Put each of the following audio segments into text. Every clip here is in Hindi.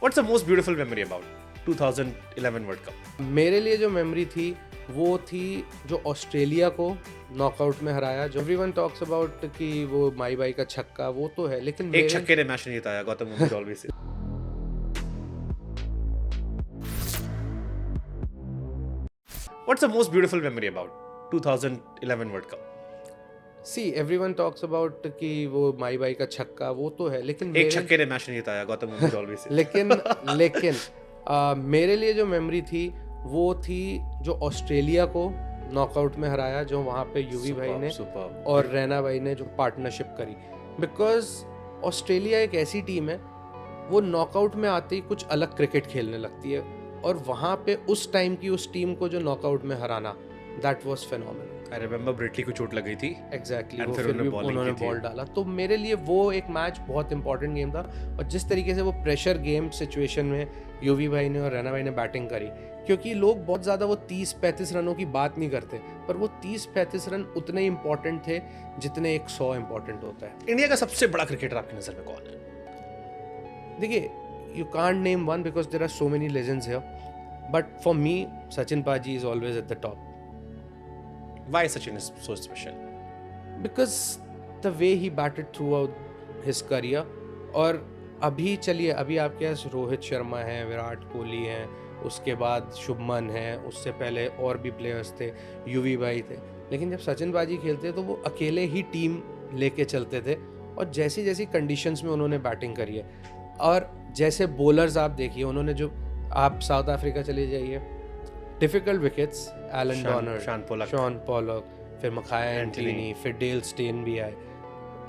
What's the most beautiful memory about 2011 World Cup? मेरे लिए जो मेमोरी थी वो थी जो ऑस्ट्रेलिया को नॉकआउट में हराया. जो एवरीवन टॉक्स अबाउट कि वो माई बाई का छक्का, वो तो है, लेकिन एक छक्के ने मैच नहीं जिताया, गौतम गंभीर always say. What's the most beautiful memory about 2011 World Cup? See everyone talks about कि वो माई बाई का छक्का, वो तो है, लेकिन एक छक्के ने मैच नहीं जिताया, गौतम गंभीर always say. लेकिन मेरे लिए जो मेमोरी थी वो थी जो ऑस्ट्रेलिया को नॉकआउट में हराया, जो वहाँ पे यूवी भाई ने Superb. और रैना भाई ने जो पार्टनरशिप करी. बिकॉज ऑस्ट्रेलिया एक ऐसी टीम है, वो नॉकआउट में आते ही कुछ अलग क्रिकेट खेलने लगती है, और वहाँ पे उस टाइम की उस टीम को जो नॉकआउट में हराना, that was phenomenal. I remember ब्रिटली को चोट लग गई थी. एग्जैक्टली And वो फिर फिर भी उन्होंने bowling उन्होंने की थी. बॉल डाला. तो मेरे लिए वो एक मैच बहुत इंपॉर्टेंट गेम था, और जिस तरीके से वो प्रेशर गेम सिचुएशन में यूवी भाई ने और रैना भाई ने बैटिंग करी, क्योंकि लोग बहुत ज़्यादा वो 30-35 रनों की बात नहीं करते, पर वो 30-35 रन उतने इंपॉर्टेंट थे जितने 100 इंपॉर्टेंट होता है. इंडिया का सबसे बड़ा क्रिकेटर आपकी नजर में कौन है? देखिए, you can't name one because there are so many legends here, but for me Sachin paaji is always at the top. Why Sachin is so special? Because the way he batted throughout his career. और अभी चलिए, अभी आपके पास रोहित शर्मा हैं, विराट कोहली हैं, उसके बाद शुभमन हैं, उससे पहले और भी प्लेयर्स थे, यूवी भाई थे, लेकिन जब सचिन बाजी खेलते तो वो अकेले ही टीम लेके चलते थे, और जैसी जैसी कंडीशंस में उन्होंने बैटिंग करी है. और जैसे बॉलर्स आप देखिए, उन्होंने जो, आप साउथ अफ्रीका चले जाइए, difficult wickets, Allan Donald, Shaun Pollock, फिर मखाया एंटनी, फिर डेल स्टेन भी आए,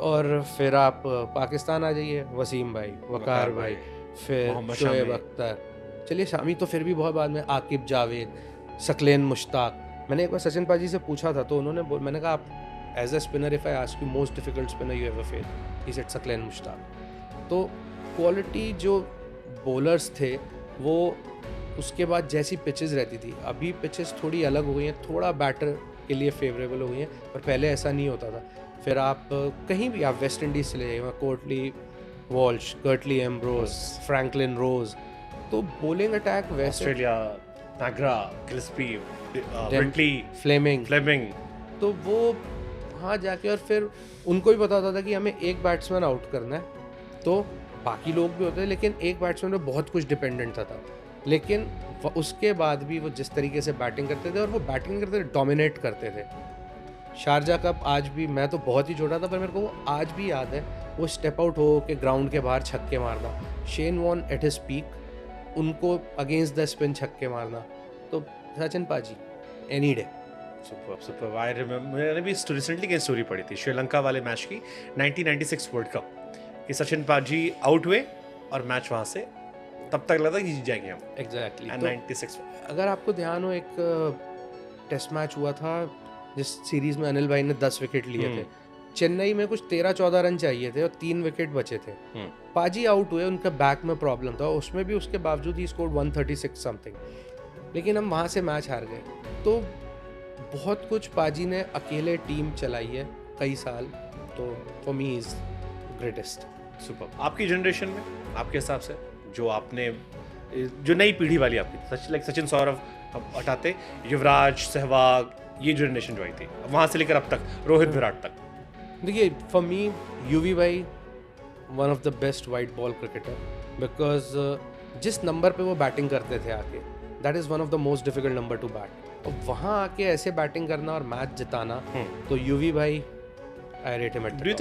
और फिर आप पाकिस्तान आ जाइए, वसीम भाई, वकार भाई, फिर शोएब अख्तर, चलिए शामी तो फिर भी बहुत बाद में, आकिब जावेद, सकलेन मुश्ताक. मैंने एक बार सचिन पाजी से पूछा था, तो उन्होंने मैंने कहा, आप as a spinner, if I ask you most difficult spinner you ever face, he said Saqlain Mushtaq. तो क्वालिटी जो बॉलर्स थे, वो उसके बाद जैसी पिचेस रहती थी, अभी पिचेस थोड़ी अलग हो गई हैं, थोड़ा बैटर के लिए फेवरेबल हो गई हैं, पर पहले ऐसा नहीं होता था. फिर आप कहीं भी, आप वेस्ट इंडीज़ चले जाइए, Courtney Walsh, Curtly Ambrose, Franklyn Rose, तो bowling attack west, Australia, McGrath, Gillespie, Brett Lee, Fleming, तो वो वहाँ जाके, और फिर उनको भी पता होता था कि हमें एक बैट्समैन आउट करना है, तो बाकी लोग भी होते हैं, लेकिन एक बैट्समैन में बहुत कुछ डिपेंडेंट था. लेकिन उसके बाद भी वो जिस तरीके से बैटिंग करते थे, और वो बैटिंग करते थे, डोमिनेट करते थे. शारजा कप आज भी, मैं तो बहुत ही छोटा था, पर मेरे को वो आज भी याद है, वो स्टेप आउट हो के ग्राउंड के बाहर छक्के मारना, Shane Warne at his peak, उनको अगेंस्ट द स्पिन छक्के मारना. तो Sachin paaji any day. Super. I remember, मैंने भी रिसेंटली की स्टोरी पढ़ी थी श्रीलंका वाले मैच की, 1996 वर्ल्ड कप, कि सचिन पाजी आउट हुए और मैच वहाँ से, तब तक लगा कि जीत जाएंगे हम. एग्जैक्टली. 96. अगर आपको ध्यान हो, एक टेस्ट मैच हुआ था जिस सीरीज में अनिल भाई ने 10 विकेट लिए थे. चेन्नई में कुछ 13-14 रन चाहिए थे और 3 विकेट बचे थे. पाजी आउट हुए, उनका बैक में प्रॉब्लम था, उसमें भी उसके बावजूद ही स्कोर 136 समथिंग, लेकिन हम वहाँ से मैच हार गए. तो बहुत कुछ पाजी ने अकेले टीम चलाई है कई साल, तो for me is greatest. Super. आपकी जनरेशन में, आपके हिसाब से, जो आपने, जो नई पीढ़ी वाली आपकी, लाइक सचिन, सौरव हटाते, युवराज, सहवाग, ये जनरेशन जो आई थी, वहाँ से लेकर अब तक, रोहित, विराट तक. देखिए, फॉर मी यूवी भाई one of the best white ball cricketer, because जिस नंबर पे वो बैटिंग करते थे आके, that is one of the most difficult number two bat. और वहाँ आके ऐसे बैटिंग करना और मैच जिताना, तो यूवी भाई, आई rate him at the top.